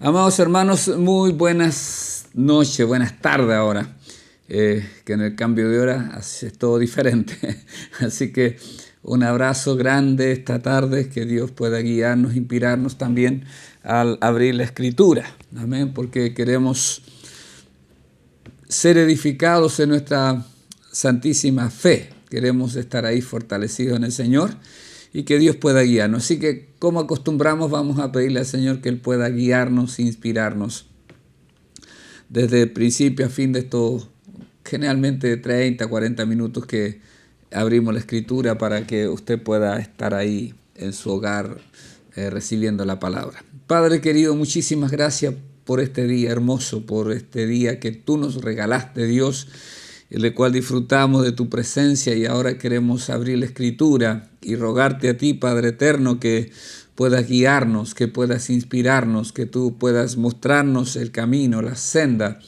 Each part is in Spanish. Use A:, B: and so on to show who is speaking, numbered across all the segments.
A: Amados hermanos, muy buenas noches, buenas tardes ahora, que en el cambio de hora es todo diferente. Así que un abrazo grande esta tarde, que Dios pueda guiarnos, inspirarnos también al abrir la Escritura. Amén, porque queremos ser edificados en nuestra santísima fe. Queremos estar ahí fortalecidos en el Señor y que Dios pueda guiarnos. Así que, como acostumbramos, vamos a pedirle al Señor que Él pueda guiarnos, inspirarnos desde el principio a fin de estos generalmente 30, 40 minutos que abrimos la Escritura para que usted pueda estar ahí en su hogar recibiendo la palabra. Padre querido, muchísimas gracias por este día hermoso, por este día que tú nos regalaste, Dios, en el cual disfrutamos de tu presencia, y ahora queremos abrir la Escritura y rogarte a ti, Padre eterno, que puedas guiarnos, que puedas inspirarnos, que tú puedas mostrarnos el camino, la senda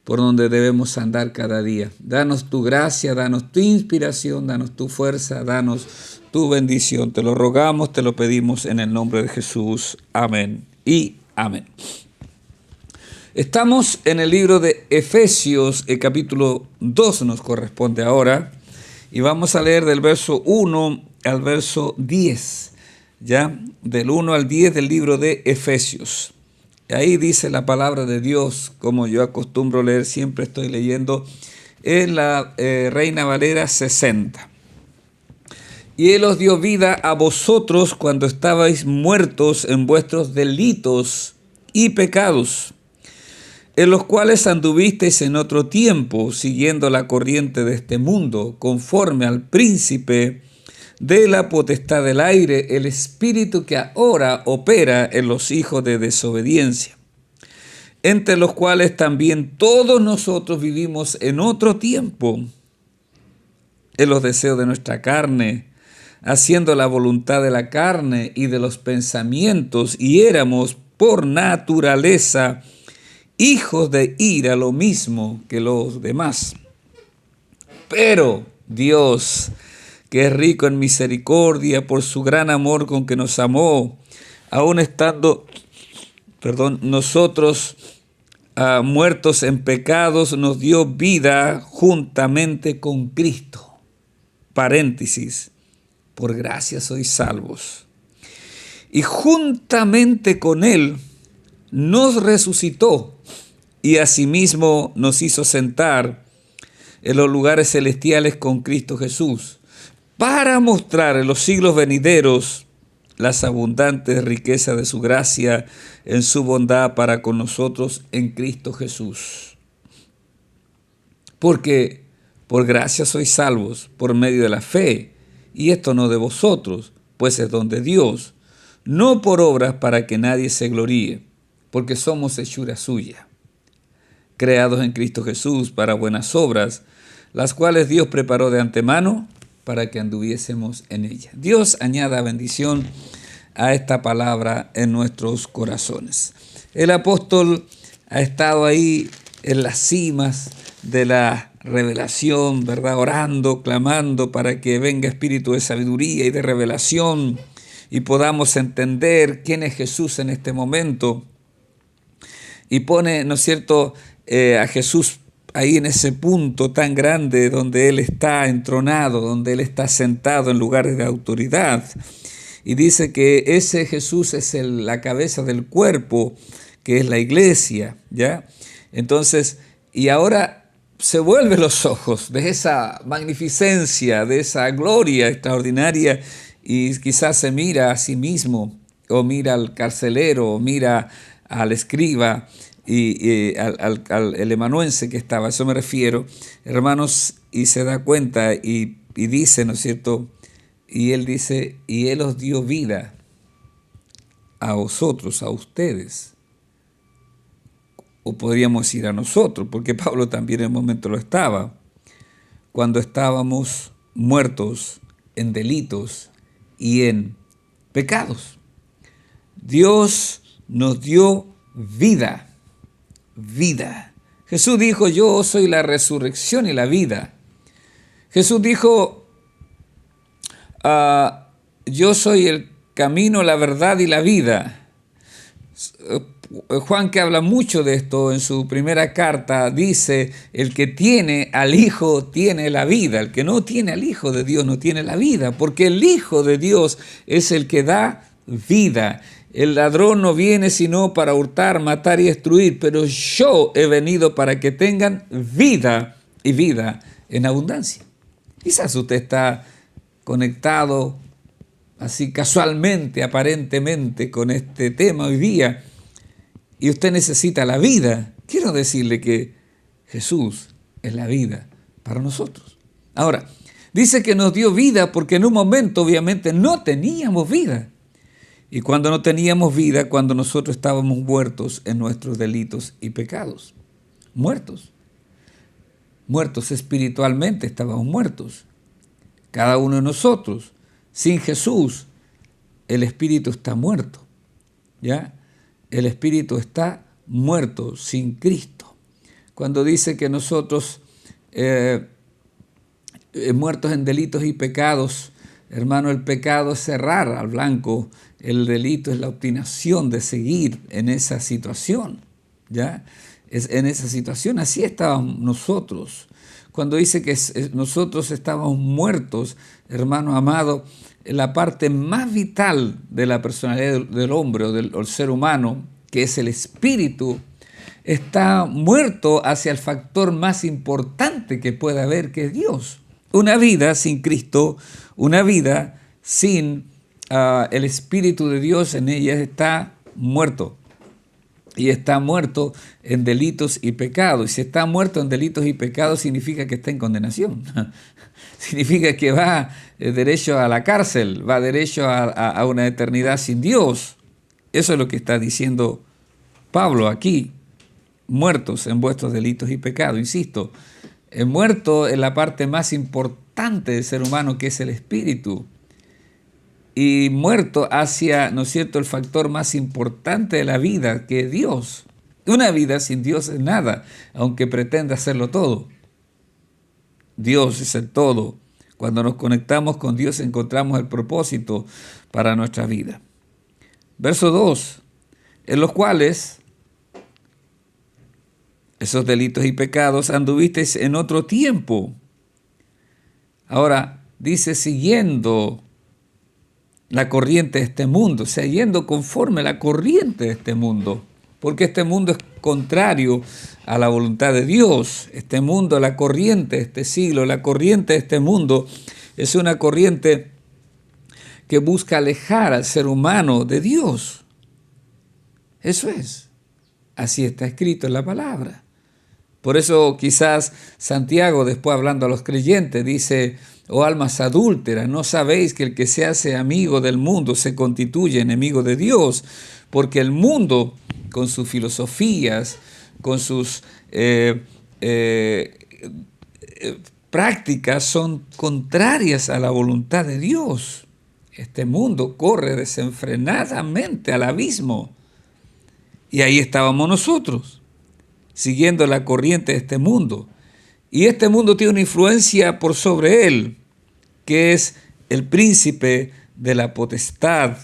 A: por donde debemos andar cada día. Danos tu gracia, danos tu inspiración, danos tu fuerza, danos tu bendición. Te lo rogamos, te lo pedimos en el nombre de Jesús. Amén y amén. Estamos en el libro de Efesios, el capítulo 2 nos corresponde ahora, y vamos a leer del verso 1 al verso 10, ¿ya? Del 1 al 10 del libro de Efesios. Ahí dice la palabra de Dios, como yo acostumbro leer, siempre estoy leyendo en la Reina Valera 60. Y Él os dio vida a vosotros cuando estabais muertos en vuestros delitos y pecados, en los cuales anduvisteis en otro tiempo, siguiendo la corriente de este mundo, conforme al príncipe de la potestad del aire, el espíritu que ahora opera en los hijos de desobediencia, entre los cuales también todos nosotros vivimos en otro tiempo, en los deseos de nuestra carne, haciendo la voluntad de la carne y de los pensamientos, y éramos por naturaleza hijos de ira, lo mismo que los demás. Pero Dios, que es rico en misericordia, por su gran amor con que nos amó, aun estando, nosotros muertos en pecados, nos dio vida juntamente con Cristo. Paréntesis, por gracia sois salvos. Y juntamente con Él nos resucitó, y asimismo nos hizo sentar en los lugares celestiales con Cristo Jesús, para mostrar en los siglos venideros las abundantes riquezas de su gracia en su bondad para con nosotros en Cristo Jesús. Porque por gracia sois salvos por medio de la fe, y esto no de vosotros, pues es don de Dios, no por obras para que nadie se gloríe, porque somos hechura suya, creados en Cristo Jesús para buenas obras, las cuales Dios preparó de antemano para que anduviésemos en ellas. Dios añada bendición a esta palabra en nuestros corazones. El apóstol ha estado ahí en las cimas de la revelación, ¿verdad? Orando, clamando para que venga espíritu de sabiduría y de revelación y podamos entender quién es Jesús en este momento. Y pone, ¿no es cierto?, a Jesús ahí en ese punto tan grande donde Él está entronado, donde Él está sentado en lugares de autoridad. Y dice que ese Jesús es la cabeza del cuerpo, que es la iglesia, ¿ya? Entonces, y ahora se vuelven los ojos de esa magnificencia, de esa gloria extraordinaria, y quizás se mira a sí mismo, o mira al carcelero, o mira al escriba, y el emanuense que estaba, a eso me refiero, hermanos, y se da cuenta y dice, ¿no es cierto?, y él dice, y Él os dio vida a vosotros, a ustedes, o podríamos decir a nosotros, porque Pablo también en el momento lo estaba, cuando estábamos muertos en delitos y en pecados. Dios nos dio vida. Vida. Jesús dijo, yo soy la resurrección y la vida. Jesús dijo, yo soy el camino, la verdad y la vida. Juan, que habla mucho de esto en su primera carta, dice, el que tiene al Hijo tiene la vida, el que no tiene al Hijo de Dios no tiene la vida, porque el Hijo de Dios es el que da vida. El ladrón no viene sino para hurtar, matar y destruir, pero yo he venido para que tengan vida y vida en abundancia. Quizás usted está conectado así casualmente, aparentemente, con este tema hoy día, y usted necesita la vida. Quiero decirle que Jesús es la vida para nosotros. Ahora, dice que nos dio vida porque en un momento obviamente no teníamos vida. Y cuando no teníamos vida, cuando nosotros estábamos muertos en nuestros delitos y pecados. Muertos. Muertos espiritualmente, estábamos muertos. Cada uno de nosotros. Sin Jesús, el espíritu está muerto. ¿Ya? El espíritu está muerto sin Cristo. Cuando dice que nosotros, muertos en delitos y pecados, hermano, el pecado es cerrar al blanco, el delito es la obstinación de seguir en esa situación, ¿ya? En esa situación, así estábamos nosotros. Cuando dice que nosotros estábamos muertos, hermano amado, la parte más vital de la personalidad del hombre o del ser humano, que es el espíritu, está muerto hacia el factor más importante que puede haber, que es Dios. Una vida sin Cristo, una vida sin el Espíritu de Dios en ella está muerto. Y está muerto en delitos y pecados. Y si está muerto en delitos y pecados, significa que está en condenación. Significa que va derecho a la cárcel, va derecho a una eternidad sin Dios. Eso es lo que está diciendo Pablo aquí. Muertos en vuestros delitos y pecados. Insisto, muerto en la parte más importante del ser humano, que es el espíritu. Y muerto hacia, ¿no es cierto?, el factor más importante de la vida, que es Dios. Una vida sin Dios es nada, aunque pretenda hacerlo todo. Dios es el todo. Cuando nos conectamos con Dios encontramos el propósito para nuestra vida. Verso 2, en los cuales esos delitos y pecados anduvisteis en otro tiempo. Ahora dice siguiendo la corriente de este mundo, o sea, yendo conforme a la corriente de este mundo, porque este mundo es contrario a la voluntad de Dios. Este mundo, la corriente de este siglo, la corriente de este mundo es una corriente que busca alejar al ser humano de Dios. Eso es. Así está escrito en la palabra. Por eso quizás Santiago, después hablando a los creyentes, dice: oh almas adúlteras, ¿no sabéis que el que se hace amigo del mundo se constituye enemigo de Dios? Porque el mundo, con sus filosofías, con sus prácticas, son contrarias a la voluntad de Dios. Este mundo corre desenfrenadamente al abismo. Y ahí estábamos nosotros, siguiendo la corriente de este mundo. Y este mundo tiene una influencia por sobre él, que es el príncipe de la potestad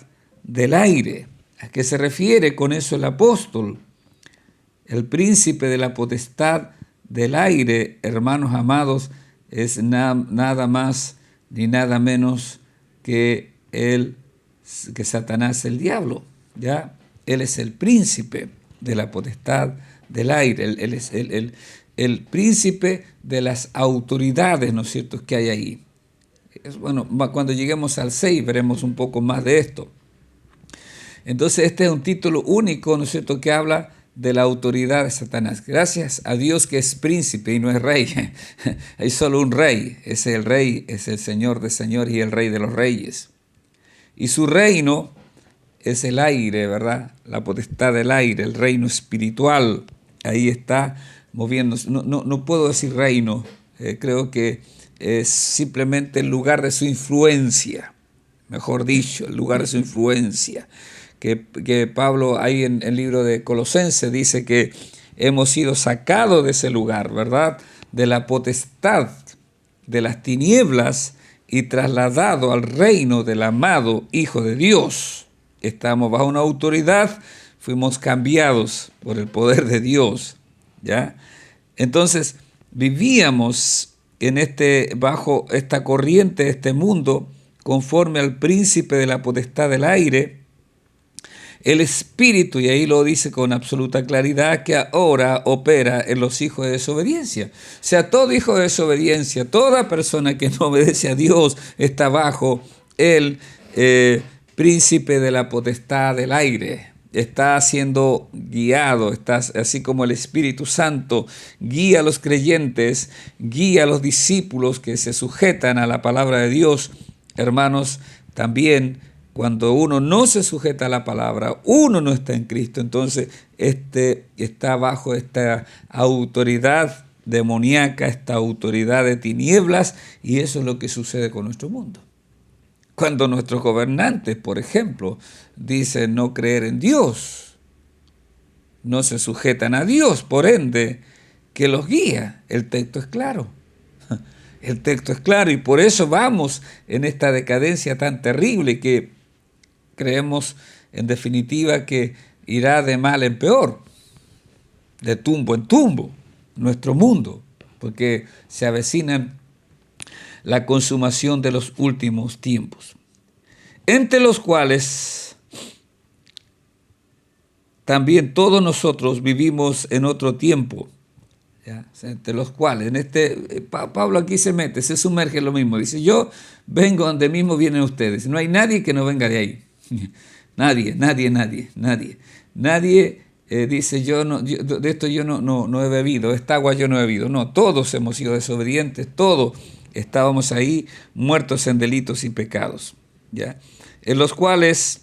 A: del aire. ¿A qué se refiere con eso el apóstol? El príncipe de la potestad del aire, hermanos amados, es nada más ni nada menos que Satanás, el diablo, ¿ya? Él es el príncipe de la potestad del aire, él es el príncipe de las autoridades, ¿no es cierto?, que hay ahí. Bueno, cuando lleguemos al 6 veremos un poco más de esto. Entonces este es un título único, ¿no es cierto?, que habla de la autoridad de Satanás. Gracias a Dios que es príncipe y no es rey. Hay solo un rey, es el rey, es el Señor de señores y el Rey de los reyes. Y su reino es el aire, ¿verdad? La potestad del aire, el reino espiritual. Ahí está moviéndose. No puedo decir reino, creo que es simplemente el lugar de su influencia, mejor dicho, el lugar de su influencia. Que Pablo ahí en el libro de Colosenses dice que hemos sido sacados de ese lugar, ¿verdad? De la potestad de las tinieblas y trasladados al reino del amado Hijo de Dios. Estamos bajo una autoridad fuimos cambiados por el poder de Dios, ¿ya? Entonces, vivíamos bajo esta corriente, este mundo, conforme al príncipe de la potestad del aire, el espíritu, y ahí lo dice con absoluta claridad, que ahora opera en los hijos de desobediencia. O sea, todo hijo de desobediencia, toda persona que no obedece a Dios está bajo el príncipe de la potestad del aire. Está siendo guiado, está, así como el Espíritu Santo guía a los creyentes, guía a los discípulos que se sujetan a la palabra de Dios. Hermanos, también cuando uno no se sujeta a la palabra, uno no está en Cristo, entonces está bajo esta autoridad demoníaca, esta autoridad de tinieblas, y eso es lo que sucede con nuestro mundo. Cuando nuestros gobernantes, por ejemplo, dicen no creer en Dios, no se sujetan a Dios, por ende, que los guía, el texto es claro. El texto es claro, y por eso vamos en esta decadencia tan terrible que creemos en definitiva que irá de mal en peor, de tumbo en tumbo, nuestro mundo, porque se avecina la consumación de los últimos tiempos, entre los cuales también todos nosotros vivimos en otro tiempo, ¿ya? Entre los cuales, Pablo aquí se mete, se sumerge en lo mismo, dice, yo vengo donde mismo vienen ustedes, no hay nadie que no venga de ahí. Nadie dice de esto yo no he bebido, esta agua yo no he bebido. No, todos hemos sido desobedientes, todos estábamos ahí muertos en delitos y pecados, ¿ya? En los cuales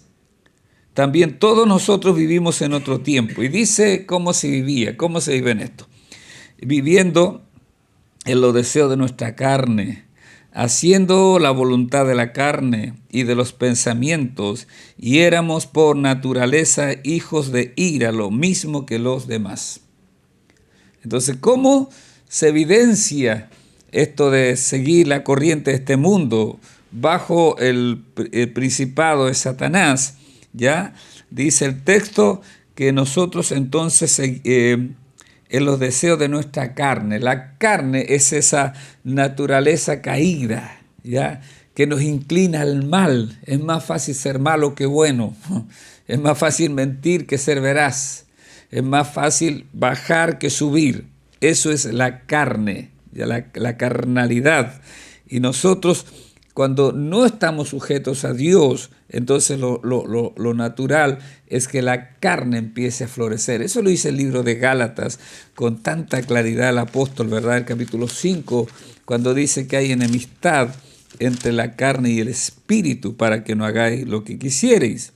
A: también todos nosotros vivimos en otro tiempo. Y dice cómo se vivía, cómo se vive en esto. Viviendo en los deseos de nuestra carne, haciendo la voluntad de la carne y de los pensamientos, y éramos por naturaleza hijos de ira, lo mismo que los demás. Entonces, ¿cómo se evidencia esto de seguir la corriente de este mundo bajo el principado de Satanás? ¿Ya? Dice el texto que nosotros entonces en los deseos de nuestra carne. La carne es esa naturaleza caída, ¿ya? Que nos inclina al mal. Es más fácil ser malo que bueno. Es más fácil mentir que ser veraz. Es más fácil bajar que subir. Eso es la carne, ¿ya? La carnalidad. Y nosotros, cuando no estamos sujetos a Dios, entonces lo natural es que la carne empiece a florecer. Eso lo dice el libro de Gálatas con tanta claridad el apóstol, ¿verdad? El capítulo 5, cuando dice que hay enemistad entre la carne y el espíritu para que no hagáis lo que quisierais.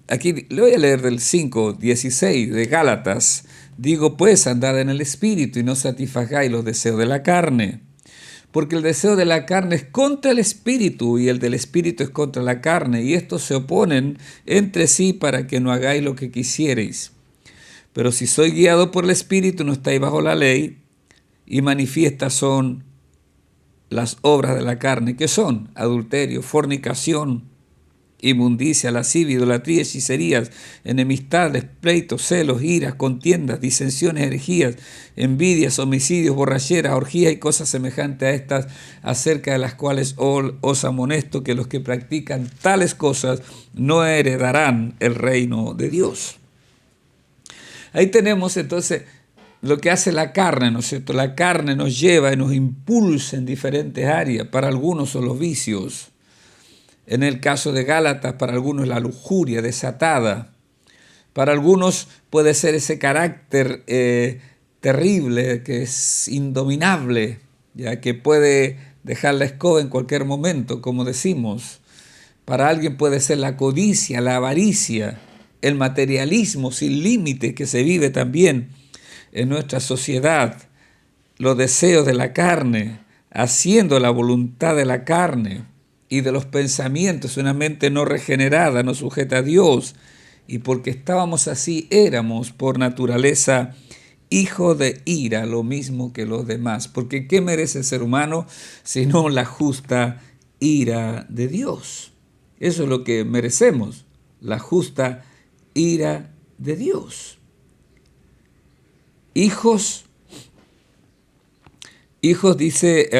A: Aquí le voy a leer del 5:16 de Gálatas. Digo pues, andad en el espíritu y no satisfagáis los deseos de la carne. Porque el deseo de la carne es contra el espíritu y el del espíritu es contra la carne, y estos se oponen entre sí para que no hagáis lo que quisierais. Pero si sois guiado por el espíritu, no estáis bajo la ley, y manifiestas son las obras de la carne, que son adulterio, fornicación, inmundicia, lascivia, idolatría, hechicerías, enemistades, pleitos, celos, iras, contiendas, disensiones, herejías, envidias, homicidios, borracheras, orgías y cosas semejantes a estas, acerca de las cuales os amonesto que los que practican tales cosas no heredarán el reino de Dios. Ahí tenemos entonces lo que hace la carne, ¿no es cierto? La carne nos lleva y nos impulsa en diferentes áreas. Para algunos son los vicios. En el caso de Gálatas, para algunos la lujuria desatada. Para algunos puede ser ese carácter terrible, que es indominable, ya que puede dejar la escoba en cualquier momento, como decimos. Para alguien puede ser la codicia, la avaricia, el materialismo sin límite que se vive también en nuestra sociedad, los deseos de la carne, haciendo la voluntad de la carne y de los pensamientos, una mente no regenerada, no sujeta a Dios, y porque estábamos así, éramos por naturaleza hijos de ira, lo mismo que los demás. Porque ¿qué merece el ser humano sino la justa ira de Dios? Eso es lo que merecemos, la justa ira de Dios. Hijos dice,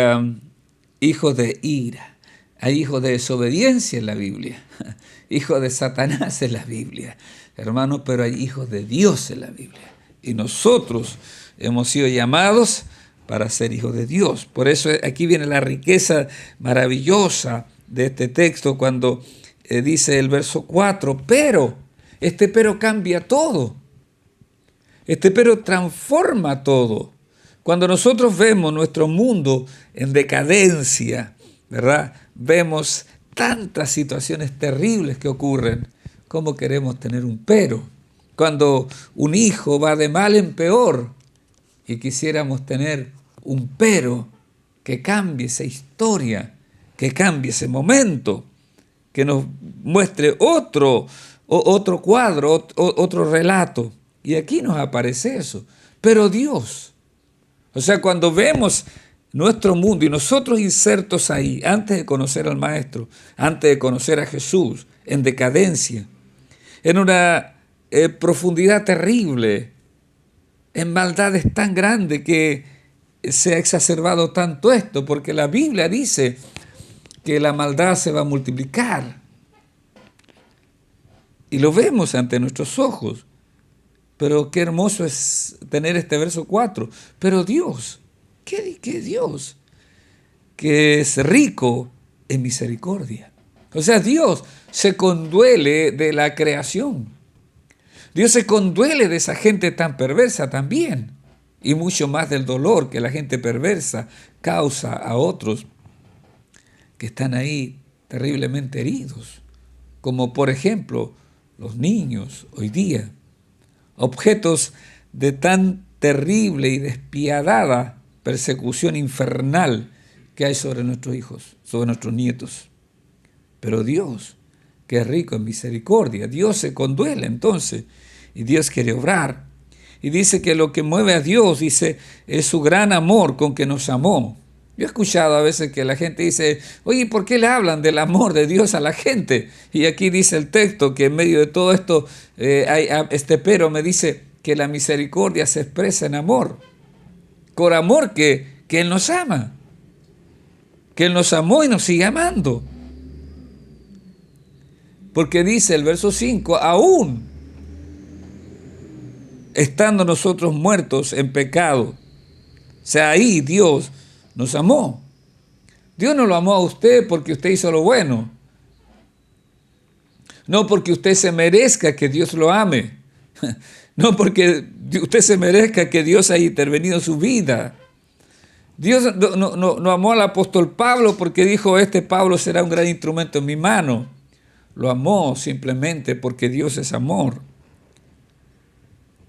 A: hijos de ira. Hay hijos de desobediencia en la Biblia, hijos de Satanás en la Biblia, hermanos, pero hay hijos de Dios en la Biblia. Y nosotros hemos sido llamados para ser hijos de Dios. Por eso aquí viene la riqueza maravillosa de este texto cuando dice el verso 4, pero, este pero cambia todo. Este pero transforma todo. Cuando nosotros vemos nuestro mundo en decadencia, ¿verdad? Vemos tantas situaciones terribles que ocurren. ¿Cómo queremos tener un pero? Cuando un hijo va de mal en peor y quisiéramos tener un pero que cambie esa historia, que cambie ese momento, que nos muestre otro cuadro, otro relato. Y aquí nos aparece eso. Pero Dios, o sea, cuando vemos nuestro mundo y nosotros insertos ahí, antes de conocer al Maestro, antes de conocer a Jesús, en decadencia, en una profundidad terrible, en maldades tan grandes que se ha exacerbado tanto esto, porque la Biblia dice que la maldad se va a multiplicar. Y lo vemos ante nuestros ojos. Pero qué hermoso es tener este verso 4. Pero Dios, ¿qué Dios? Que es rico en misericordia. O sea, Dios se conduele de la creación. Dios se conduele de esa gente tan perversa también. Y mucho más del dolor que la gente perversa causa a otros que están ahí terriblemente heridos. Como por ejemplo los niños hoy día. Objetos de tan terrible y despiadada persecución infernal que hay sobre nuestros hijos, sobre nuestros nietos. Pero Dios, que es rico en misericordia, Dios se conduele entonces y Dios quiere obrar. Y dice que lo que mueve a Dios, dice, es su gran amor con que nos amó. Yo he escuchado a veces que la gente dice, oye, ¿por qué le hablan del amor de Dios a la gente? Y aquí dice el texto que en medio de todo esto, este pero me dice que la misericordia se expresa en amor. Con amor que Él nos ama. Que Él nos amó y nos sigue amando. Porque dice el verso 5, aún estando nosotros muertos en pecado, o sea, ahí Dios nos amó. Dios no lo amó a usted porque usted hizo lo bueno. No porque usted se merezca que Dios lo ame. No porque usted se merezca que Dios haya intervenido en su vida. Dios no amó al apóstol Pablo porque dijo, este Pablo será un gran instrumento en mi mano. Lo amó simplemente porque Dios es amor.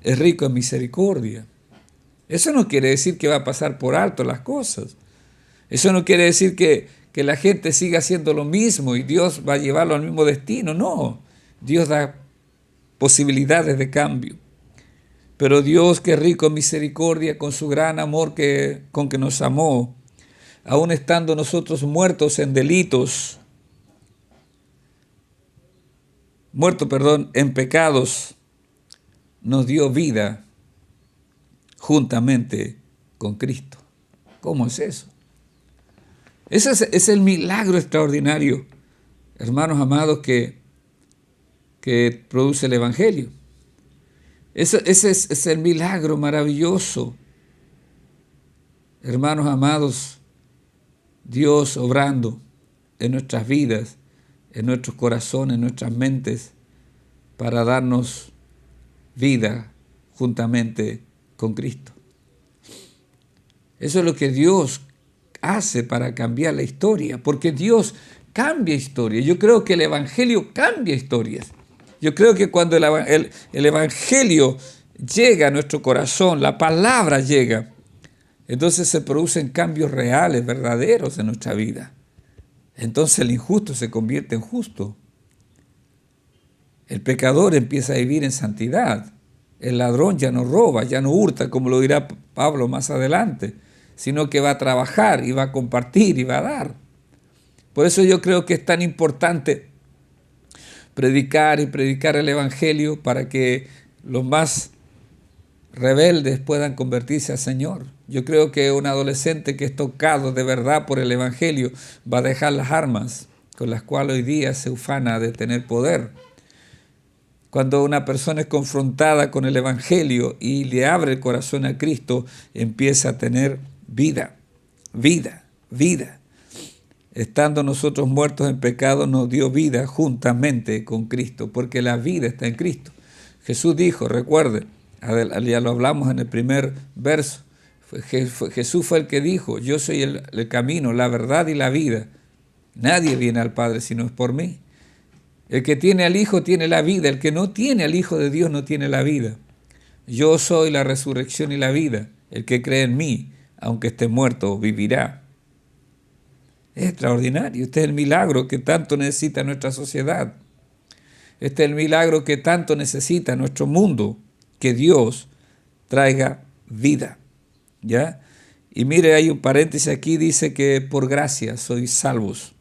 A: Es rico en misericordia. Eso no quiere decir que va a pasar por alto las cosas. Eso no quiere decir que la gente siga haciendo lo mismo y Dios va a llevarlo al mismo destino. No, Dios da posibilidades de cambio. Pero Dios, que es rico en misericordia, con su gran amor con que nos amó, aun estando nosotros muertos en delitos, en pecados, nos dio vida juntamente con Cristo. ¿Cómo es eso? Ese es el milagro extraordinario, hermanos amados, que produce el Evangelio. Ese es el milagro maravilloso. Hermanos amados, Dios obrando en nuestras vidas, en nuestros corazones, en nuestras mentes, para darnos vida juntamente con Cristo. Eso es lo que Dios hace para cambiar la historia, porque Dios cambia historias. Yo creo que el Evangelio cambia historias. Yo creo que cuando el Evangelio llega a nuestro corazón, la palabra llega, entonces se producen cambios reales, verdaderos en nuestra vida. Entonces el injusto se convierte en justo. El pecador empieza a vivir en santidad. El ladrón ya no roba, ya no hurta, como lo dirá Pablo más adelante, sino que va a trabajar y va a compartir y va a dar. Por eso yo creo que es tan importante predicar y predicar el Evangelio para que los más rebeldes puedan convertirse al Señor. Yo creo que un adolescente que es tocado de verdad por el Evangelio va a dejar las armas con las cuales hoy día se ufana de tener poder. Cuando una persona es confrontada con el Evangelio y le abre el corazón a Cristo, empieza a tener vida, vida, vida. Estando nosotros muertos en pecado, nos dio vida juntamente con Cristo, porque la vida está en Cristo. Jesús dijo, recuerde, ya lo hablamos en el primer verso, Jesús fue el que dijo, yo soy el camino, la verdad y la vida. Nadie viene al Padre si no es por mí. El que tiene al Hijo tiene la vida, el que no tiene al Hijo de Dios no tiene la vida. Yo soy la resurrección y la vida. El que cree en mí, aunque esté muerto, vivirá. Es extraordinario. Este es el milagro que tanto necesita nuestra sociedad. Este es el milagro que tanto necesita nuestro mundo, que Dios traiga vida. ¿Ya? Y mire, hay un paréntesis aquí, dice que por gracia sois salvos.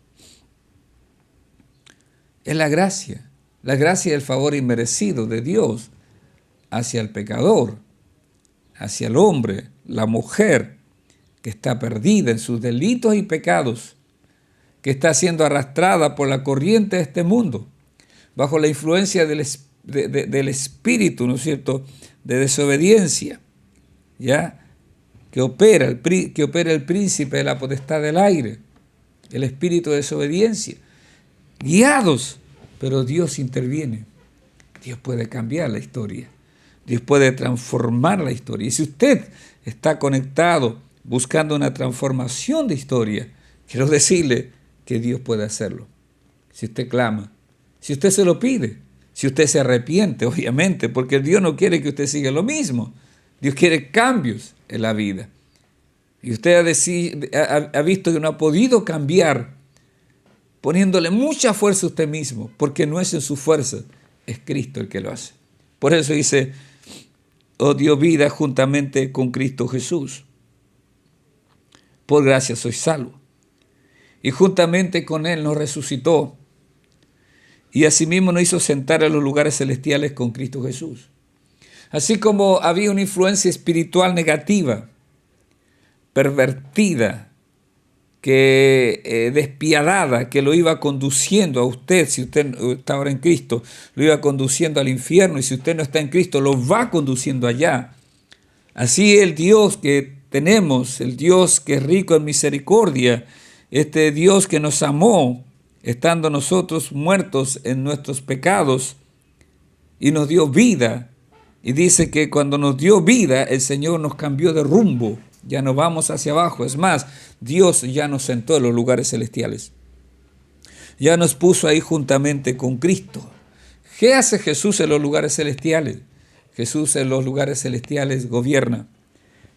A: Es la gracia y el favor inmerecido de Dios hacia el pecador, hacia el hombre, la mujer que está perdida en sus delitos y pecados, que está siendo arrastrada por la corriente de este mundo, bajo la influencia del espíritu, ¿no es cierto?, de desobediencia, ¿ya?, que opera el príncipe de la potestad del aire, el espíritu de desobediencia, guiados, pero Dios interviene. Dios puede cambiar la historia. Dios puede transformar la historia. Y si usted está conectado buscando una transformación de historia, quiero decirle que Dios puede hacerlo. Si usted clama, si usted se lo pide, si usted se arrepiente, obviamente, porque Dios no quiere que usted siga lo mismo. Dios quiere cambios en la vida. Y usted ha visto que no ha podido cambiar poniéndole mucha fuerza a usted mismo, porque no es en su fuerza, es Cristo el que lo hace. Por eso dice, os dio vida juntamente con Cristo Jesús. Por gracia sois salvos. Y juntamente con Él nos resucitó. Y asimismo nos hizo sentar en los lugares celestiales con Cristo Jesús. Así como había una influencia espiritual negativa, pervertida, despiadada, que lo iba conduciendo a usted, si usted está ahora en Cristo, lo iba conduciendo al infierno, y si usted no está en Cristo, lo va conduciendo allá. Así el Dios que tenemos, el Dios que es rico en misericordia, este Dios que nos amó, estando nosotros muertos en nuestros pecados, y nos dio vida, y dice que cuando nos dio vida, el Señor nos cambió de rumbo. Ya no vamos hacia abajo. Es más, Dios ya nos sentó en los lugares celestiales. Ya nos puso ahí juntamente con Cristo. ¿Qué hace Jesús en los lugares celestiales? Jesús en los lugares celestiales gobierna.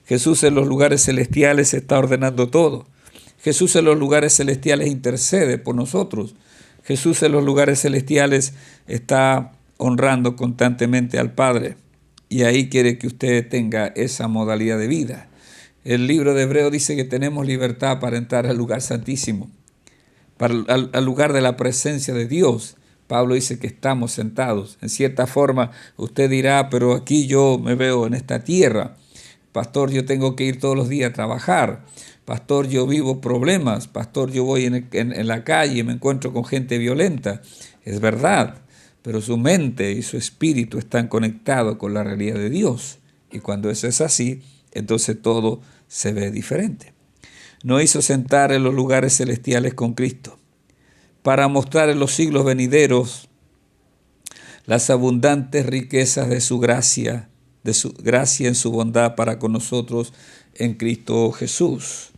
A: Jesús en los lugares celestiales está ordenando todo. Jesús en los lugares celestiales intercede por nosotros. Jesús en los lugares celestiales está honrando constantemente al Padre. Y ahí quiere que usted tenga esa modalidad de vida. El libro de Hebreos dice que tenemos libertad para entrar al lugar santísimo, al lugar de la presencia de Dios. Pablo dice que estamos sentados. En cierta forma, usted dirá, pero aquí yo me veo en esta tierra. Pastor, yo tengo que ir todos los días a trabajar. Pastor, yo vivo problemas. Pastor, yo voy en la calle y me encuentro con gente violenta. Es verdad, pero su mente y su espíritu están conectados con la realidad de Dios. Y cuando eso es así, entonces todo se ve diferente. Nos hizo sentar en los lugares celestiales con Cristo para mostrar en los siglos venideros las abundantes riquezas de su gracia en su bondad para con nosotros en Cristo Jesús.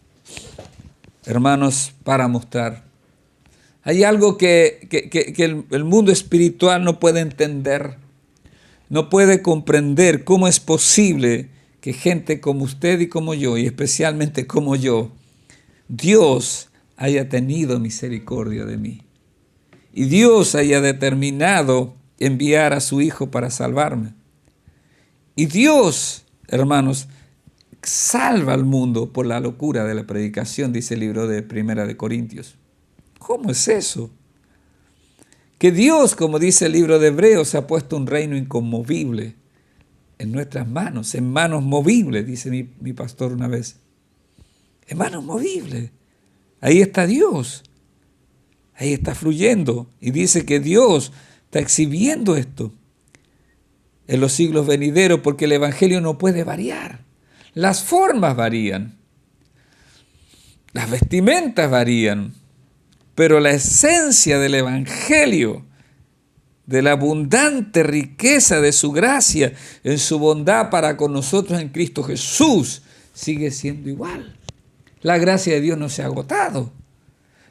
A: Hermanos, para mostrar. Hay algo que el mundo espiritual no puede entender, no puede comprender cómo es posible que gente como usted y como yo, y especialmente como yo, Dios haya tenido misericordia de mí. Y Dios haya determinado enviar a su Hijo para salvarme. Y Dios, hermanos, salva al mundo por la locura de la predicación, dice el libro de Primera de Corintios. ¿Cómo es eso? Que Dios, como dice el libro de Hebreos, ha puesto un reino inconmovible en nuestras manos, en manos movibles, dice mi pastor una vez. En manos movibles. Ahí está Dios. Ahí está fluyendo. Y dice que Dios está exhibiendo esto en los siglos venideros, porque el Evangelio no puede variar. Las formas varían. Las vestimentas varían. Pero la esencia del Evangelio, de la abundante riqueza de su gracia en su bondad para con nosotros en Cristo Jesús, sigue siendo igual. La gracia de Dios no se ha agotado.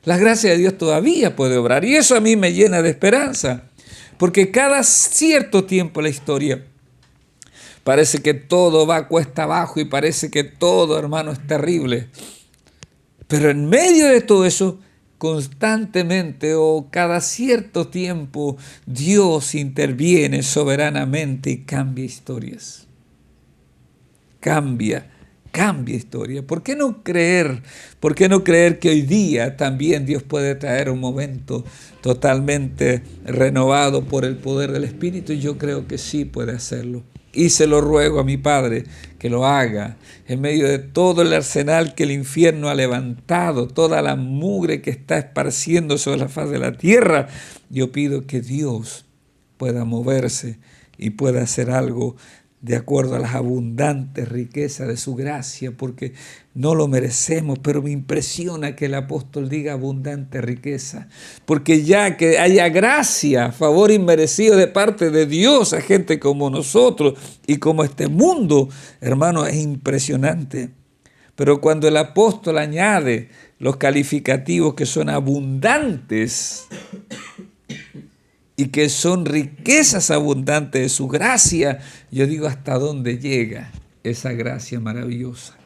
A: La gracia de Dios todavía puede obrar. Y eso a mí me llena de esperanza. Porque cada cierto tiempo en la historia parece que todo va cuesta abajo y parece que todo, hermano, es terrible. Pero en medio de todo eso, constantemente o cada cierto tiempo, Dios interviene soberanamente y cambia historias. Cambia historia. ¿Por qué no creer? ¿Por qué no creer que hoy día también Dios puede traer un momento totalmente renovado por el poder del Espíritu? Yo creo que sí puede hacerlo. Y se lo ruego a mi Padre que lo haga en medio de todo el arsenal que el infierno ha levantado, toda la mugre que está esparciendo sobre la faz de la tierra. Yo pido que Dios pueda moverse y pueda hacer algo de acuerdo a las abundantes riquezas de su gracia, porque no lo merecemos, pero me impresiona que el apóstol diga abundante riqueza, porque ya que haya gracia, favor inmerecido de parte de Dios a gente como nosotros y como este mundo, hermano, es impresionante. Pero cuando el apóstol añade los calificativos que son abundantes, y que son riquezas abundantes de su gracia, yo digo, ¿hasta dónde llega esa gracia maravillosa,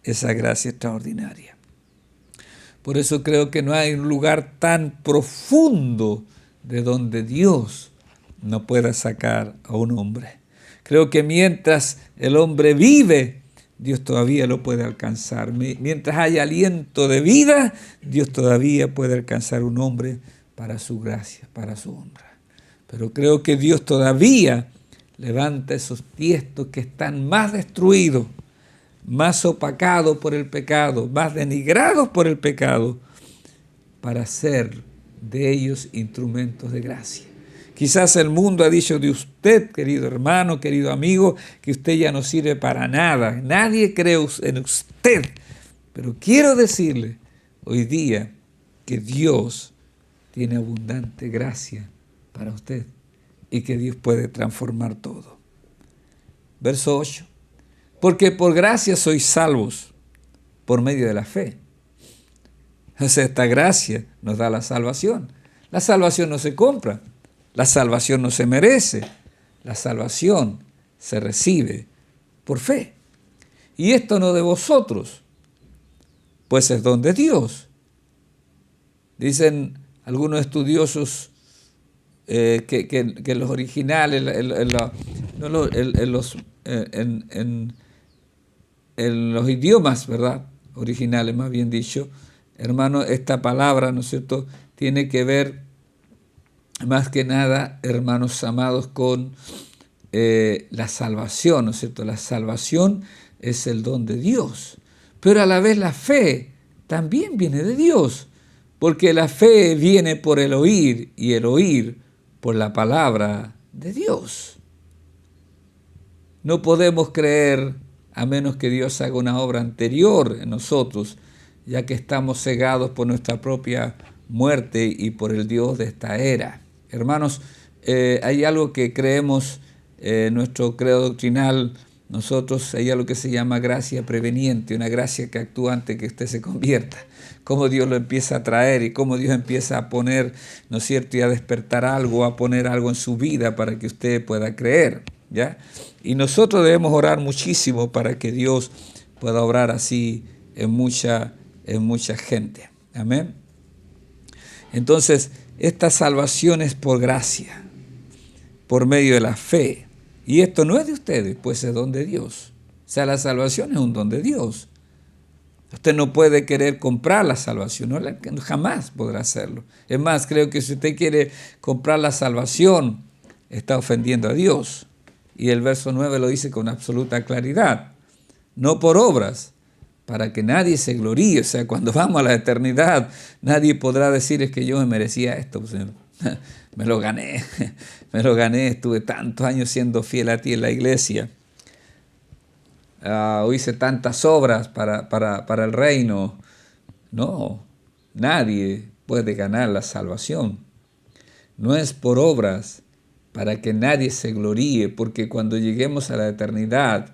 A: esa gracia extraordinaria? Por eso creo que no hay un lugar tan profundo de donde Dios no pueda sacar a un hombre. Creo que mientras el hombre vive, Dios todavía lo puede alcanzar. Mientras haya aliento de vida, Dios todavía puede alcanzar a un hombre para su gracia, para su honra. Pero creo que Dios todavía levanta esos tiestos que están más destruidos, más opacados por el pecado, más denigrados por el pecado, para hacer de ellos instrumentos de gracia. Quizás el mundo ha dicho de usted, querido hermano, querido amigo, que usted ya no sirve para nada. Nadie cree en usted. Pero quiero decirle hoy día que Dios tiene abundante gracia para usted y que Dios puede transformar todo. Verso 8. Porque por gracia sois salvos por medio de la fe. O sea, esta gracia nos da la salvación. La salvación no se compra, la salvación no se merece, la salvación se recibe por fe. Y esto no de vosotros, pues es don de Dios. Dicen algunos estudiosos que los originales, en los idiomas, ¿verdad? Originales, más bien dicho, hermano, esta palabra, ¿no es cierto?, tiene que ver más que nada, hermanos amados, con la salvación, ¿no es cierto? La salvación es el don de Dios, pero a la vez la fe también viene de Dios, porque la fe viene por el oír y el oír por la palabra de Dios. No podemos creer a menos que Dios haga una obra anterior en nosotros, ya que estamos cegados por nuestra propia muerte y por el Dios de esta era. Hermanos, hay algo que creemos en nuestro credo doctrinal. Nosotros hay algo que se llama gracia preveniente, una gracia que actúa antes que usted se convierta. Cómo Dios lo empieza a traer y cómo Dios empieza a poner, ¿no es cierto?, y a despertar algo, a poner algo en su vida para que usted pueda creer, ¿ya? Y nosotros debemos orar muchísimo para que Dios pueda obrar así en mucha gente. Amén. Entonces, esta salvación es por gracia, por medio de la fe. Y esto no es de ustedes, pues es don de Dios. O sea, la salvación es un don de Dios. Usted no puede querer comprar la salvación, jamás podrá hacerlo. Es más, creo que si usted quiere comprar la salvación, está ofendiendo a Dios. Y el verso 9 lo dice con absoluta claridad. No por obras, para que nadie se gloríe. O sea, cuando vamos a la eternidad, nadie podrá decir es que yo me merecía esto. Pues, me lo gané, estuve tantos años siendo fiel a ti en la iglesia. Hice tantas obras para el reino. No, nadie puede ganar la salvación. No es por obras, para que nadie se gloríe, porque cuando lleguemos a la eternidad,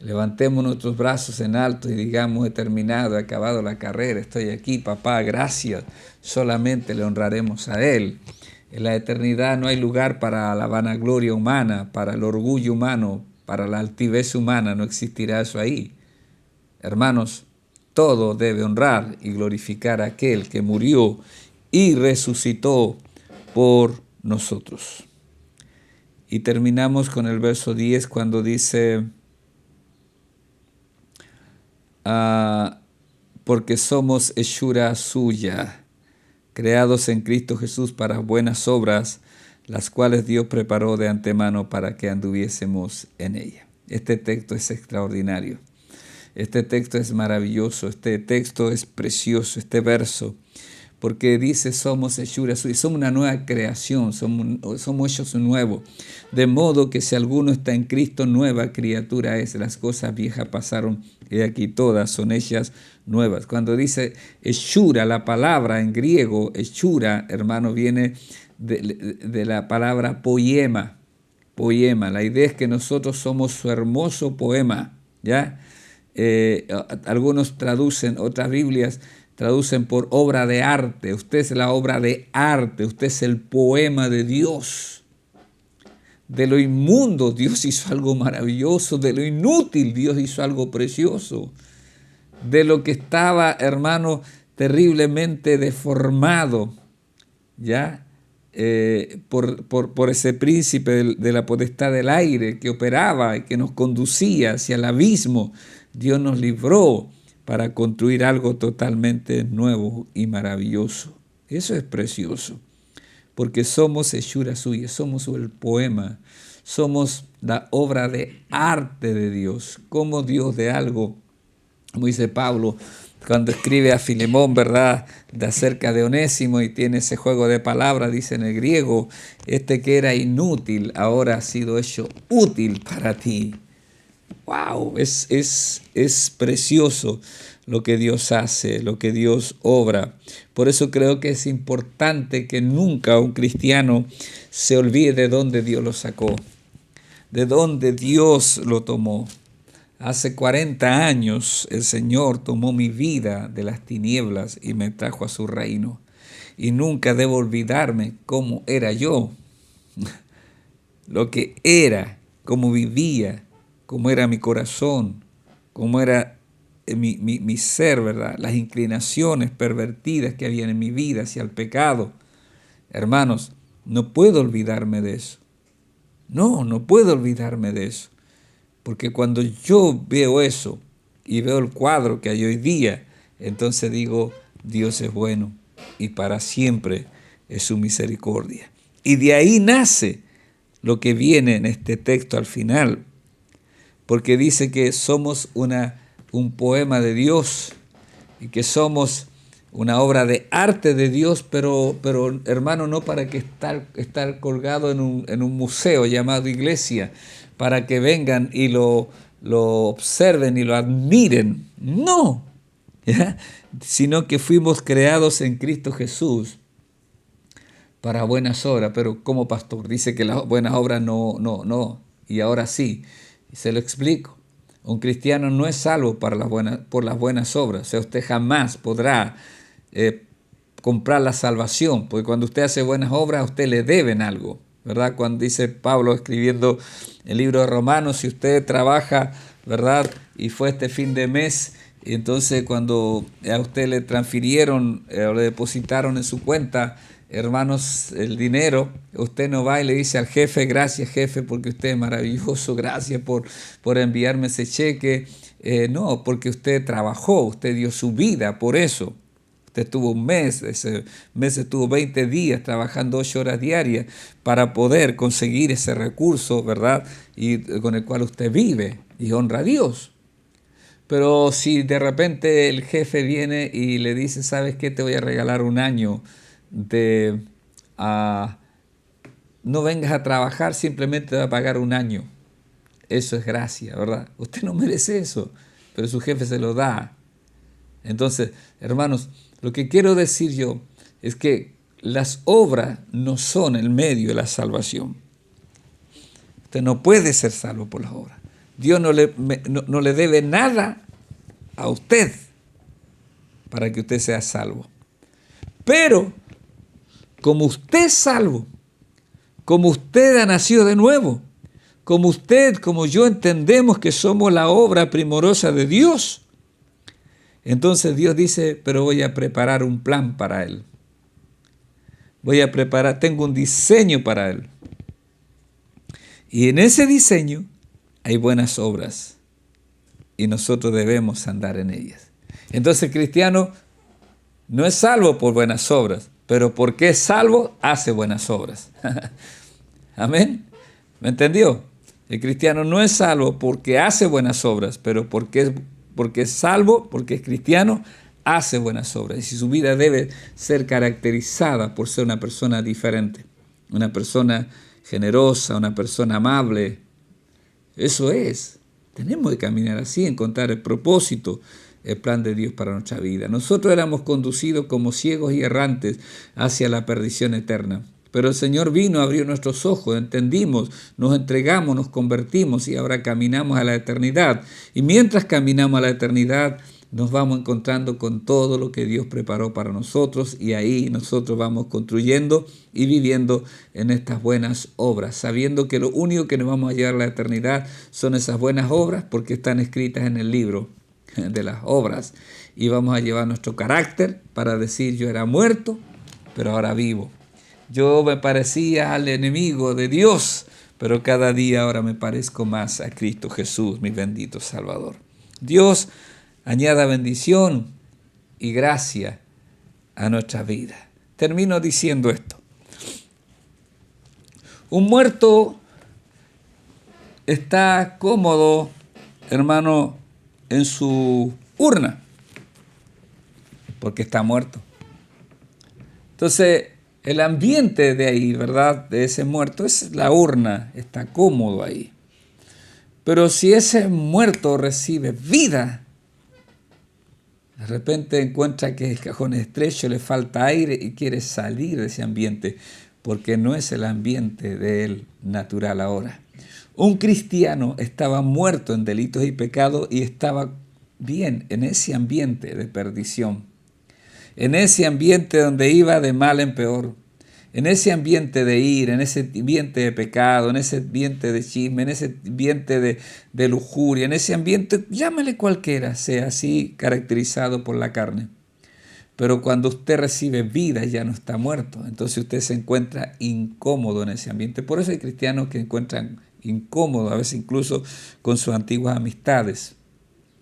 A: levantemos nuestros brazos en alto y digamos, he terminado, he acabado la carrera, estoy aquí, papá, gracias. Solamente le honraremos a Él. En la eternidad no hay lugar para la vanagloria humana, para el orgullo humano, para la altivez humana, no existirá eso ahí. Hermanos, todo debe honrar y glorificar a aquel que murió y resucitó por nosotros. Y terminamos con el verso 10 cuando dice, porque somos hechura suya, creados en Cristo Jesús para buenas obras, las cuales Dios preparó de antemano para que anduviésemos en ella. Este texto es extraordinario. Este texto es maravilloso. Este texto es precioso. Este verso, porque dice somos hechura suya, somos una nueva creación, somos hechos nuevos. De modo que si alguno está en Cristo, nueva criatura es. Las cosas viejas pasaron y aquí todas son hechas nuevas. Cuando dice hechura, la palabra en griego, hechura, hermano, viene de la palabra poema. Poema. La idea es que nosotros somos su hermoso poema, ¿ya? Algunos traducen, otras Biblias traducen por obra de arte. Usted es la obra de arte, usted es el poema de Dios. De lo inmundo Dios hizo algo maravilloso, de lo inútil Dios hizo algo precioso. De lo que estaba, hermano, terriblemente deformado, ¿ya? Por ese príncipe de la potestad del aire que operaba y que nos conducía hacia el abismo, Dios nos libró para construir algo totalmente nuevo y maravilloso. Eso es precioso, porque somos hechura suya, somos el poema, somos la obra de arte de Dios, como Dios de algo, como dice Pablo, cuando escribe a Filemón, ¿verdad?, de acerca de Onésimo y tiene ese juego de palabras, dice en el griego, este que era inútil ahora ha sido hecho útil para ti. ¡Wow! Es precioso lo que Dios hace, lo que Dios obra. Por eso creo que es importante que nunca un cristiano se olvide de dónde Dios lo sacó, de dónde Dios lo tomó. Hace 40 años el Señor tomó mi vida de las tinieblas y me trajo a su reino. Y nunca debo olvidarme cómo era yo, lo que era, cómo vivía, cómo era mi corazón, cómo era mi ser, ¿verdad? Las inclinaciones pervertidas que había en mi vida hacia el pecado. Hermanos, no puedo olvidarme de eso. No puedo olvidarme de eso. Porque cuando yo veo eso y veo el cuadro que hay hoy día, entonces digo, Dios es bueno y para siempre es su misericordia. Y de ahí nace lo que viene en este texto al final, porque dice que somos un poema de Dios y que somos una obra de arte de Dios, pero hermano, no para que estar colgado en un museo llamado iglesia, para que vengan y lo observen y lo admiren. No, ¿ya? Sino que fuimos creados en Cristo Jesús para buenas obras. Pero como pastor dice que las buenas obras no, y ahora sí, se lo explico. Un cristiano no es salvo por las buenas obras. O sea, usted jamás podrá comprar la salvación, porque cuando usted hace buenas obras, a usted le deben algo, ¿verdad? Cuando dice Pablo escribiendo el libro de Romanos, si usted trabaja, ¿verdad?, y fue este fin de mes, y entonces cuando a usted le transfirieron o le depositaron en su cuenta, hermanos, el dinero, usted no va y le dice al jefe, gracias jefe porque usted es maravilloso, gracias por enviarme ese cheque, No, porque usted trabajó, usted dio su vida por eso. Usted estuvo un mes, ese mes estuvo 20 días trabajando 8 horas diarias para poder conseguir ese recurso, ¿verdad? Y con el cual usted vive y honra a Dios. Pero si de repente el jefe viene y le dice, ¿sabes qué? Te voy a regalar un año de... no vengas a trabajar, simplemente te va a pagar un año. Eso es gracia, ¿verdad? Usted no merece eso, pero su jefe se lo da. Entonces, hermanos, lo que quiero decir yo es que las obras no son el medio de la salvación. Usted no puede ser salvo por las obras. Dios no le debe nada a usted para que usted sea salvo. Pero, como usted es salvo, como usted ha nacido de nuevo, como usted, como yo entendemos que somos la obra primorosa de Dios, entonces Dios dice, pero voy a preparar un plan para él. Tengo un diseño para él. Y en ese diseño hay buenas obras. Y nosotros debemos andar en ellas. Entonces el cristiano no es salvo por buenas obras, pero porque es salvo, hace buenas obras. Amén. ¿Me entendió? El cristiano no es salvo porque hace buenas obras, pero porque es salvo, porque es cristiano, hace buenas obras. Y su vida debe ser caracterizada por ser una persona diferente, una persona generosa, una persona amable. Eso es. Tenemos que caminar así, encontrar el propósito, el plan de Dios para nuestra vida. Nosotros éramos conducidos como ciegos y errantes hacia la perdición eterna. Pero el Señor vino, abrió nuestros ojos, entendimos, nos entregamos, nos convertimos y ahora caminamos a la eternidad. Y mientras caminamos a la eternidad, nos vamos encontrando con todo lo que Dios preparó para nosotros y ahí nosotros vamos construyendo y viviendo en estas buenas obras, sabiendo que lo único que nos vamos a llevar a la eternidad son esas buenas obras porque están escritas en el libro de las obras y vamos a llevar nuestro carácter para decir yo era muerto, pero ahora vivo. Yo me parecía al enemigo de Dios, pero cada día ahora me parezco más a Cristo Jesús, mi bendito Salvador. Dios añada bendición y gracia a nuestra vida. Termino diciendo esto. Un muerto está cómodo, hermano, en su urna, porque está muerto. Entonces, el ambiente de ahí, ¿verdad?, de ese muerto, es la urna, está cómodo ahí. Pero si ese muerto recibe vida, de repente encuentra que el cajón es estrecho, le falta aire y quiere salir de ese ambiente, porque no es el ambiente de él natural ahora. Un cristiano estaba muerto en delitos y pecados y estaba bien en ese ambiente de perdición, en ese ambiente donde iba de mal en peor, en ese ambiente de ira, en ese ambiente de pecado, en ese ambiente de chisme, en ese ambiente de lujuria, en ese ambiente, llámale cualquiera, sea así caracterizado por la carne. Pero cuando usted recibe vida ya no está muerto, entonces usted se encuentra incómodo en ese ambiente. Por eso hay cristianos que encuentran incómodos, a veces incluso con sus antiguas amistades,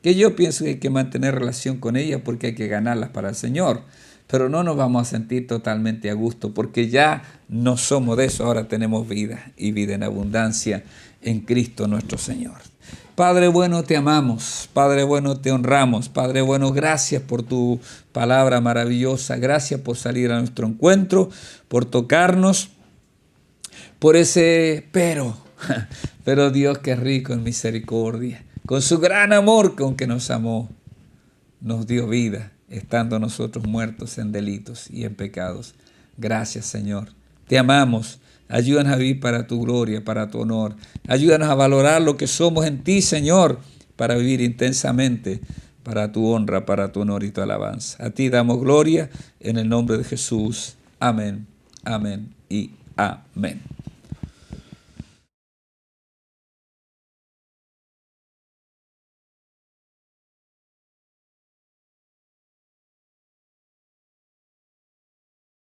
A: que yo pienso que hay que mantener relación con ellas porque hay que ganarlas para el Señor. Pero no nos vamos a sentir totalmente a gusto porque ya no somos de eso, ahora tenemos vida y vida en abundancia en Cristo nuestro Señor. Padre bueno, te amamos, Padre bueno, te honramos, Padre bueno, gracias por tu palabra maravillosa, gracias por salir a nuestro encuentro, por tocarnos, por ese pero Dios que es rico en misericordia, con su gran amor con que nos amó, nos dio vida, estando nosotros muertos en delitos y en pecados. Gracias, Señor. Te amamos. Ayúdanos a vivir para tu gloria, para tu honor. Ayúdanos a valorar lo que somos en ti, Señor, para vivir intensamente para tu honra, para tu honor y tu alabanza. A ti damos gloria en el nombre de Jesús. Amén, amén y amén.